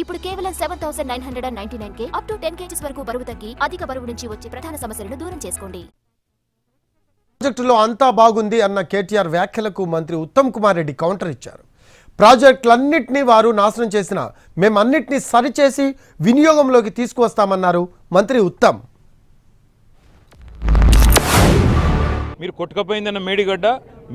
ఇప్పుడు కేవలం 7,999 up to 10 kgs వరకు బరువు తగ్గి అధిక బరువు నుంచి వచ్చే ప్రధాన సమస్యలను దూరం చేసుకోండి. ప్రాజెక్టులో అంతా బాగుంది అన్న కేటీఆర్ వ్యాఖ్యలకు మంత్రి ఉత్తమ్ కుమార్ రెడ్డి కౌంటర్ ఇచ్చారు. ప్రాజెక్టులన్నింటినీ వారు నాశనం చేసినా మేమన్నింటినీ సరిచేసి వినియోగంలోకి తీసుకువస్తామన్నారు మంత్రి ఉత్తమ్. మీరు కొట్టుకపోయిందన్న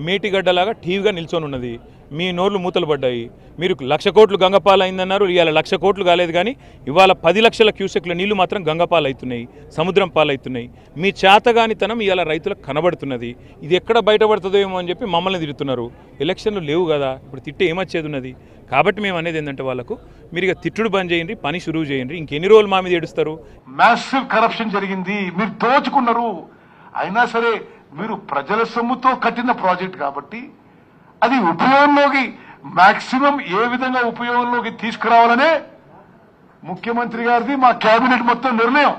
మేటిగడ్డలాగా టీవీగా నిల్చొని ఉన్నది. మీ నోర్లు మూతలు పడ్డాయి. మీరు 1,00,000 కోట్లు గంగపాలు అయిందన్నారు. ఇవాళ 1,00,000 కోట్లు కాలేదు, కానీ ఇవాళ 10 లక్షల క్యూసెక్ల నీళ్లు మాత్రం గంగపాలు అవుతున్నాయి, సముద్రం పాలవుతున్నాయి. మీ చేతగానితనం ఇవాళ రైతులకు కనబడుతున్నది. ఇది ఎక్కడ బయటపడుతుందో ఏమో అని చెప్పి మమ్మల్ని తిడుతున్నారు. ఎలక్షన్లు లేవు కదా, ఇప్పుడు తిట్టే ఏమొచ్చేది ఉన్నది. కాబట్టి మేము అనేది ఏంటంటే వాళ్ళకు మీరు ఇక తిట్టుడు బంద్ చేయండి, పని షురువు చేయండి. ఇంకెన్ని రోజులు మా మీద ఏడుస్తారు? మ్యాసివ్ కరప్షన్ జరిగింది, మీరు దోచుకున్నారు. అయినా సరే మీరు ప్రజల సొమ్ముతో కట్టిన ప్రాజెక్ట్ కాబట్టి అది ఉపయోగంలోకి మాక్సిమం ఏ విధంగా ఉపయోగంలోకి తీసుకురావాలనే ముఖ్యమంత్రి గారిది, మా కేబినెట్ మొత్తం నిర్ణయం.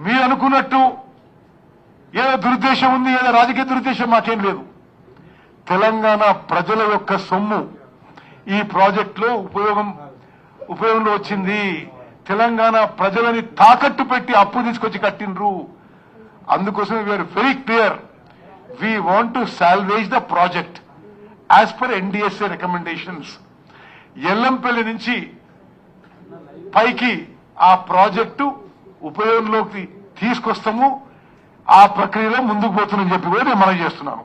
మీరు అనుకున్నట్టు ఏదో దురుద్దేశం ఉంది, ఏదో రాజకీయ దురుద్దేశం మాకేం లేదు. తెలంగాణ ప్రజల యొక్క సొమ్ము ఈ ప్రాజెక్టులో ఉపయోగంలో వచ్చింది. తెలంగాణ ప్రజలని తాకట్టు పెట్టి అప్పు తీసుకొచ్చి కట్టినరు. అందుకోసం we're very clear, we want to salvage the project as per NDSA recommendations. Yellampalli నుంచి పైకి ఆ ప్రాజెక్టు ఉపయోగంలోకి తీసుకొస్తాము. ఆ ప్రక్రియలో ముందుకు పోతుందని చెప్పి కూడా నేను మనవి చేస్తున్నాను.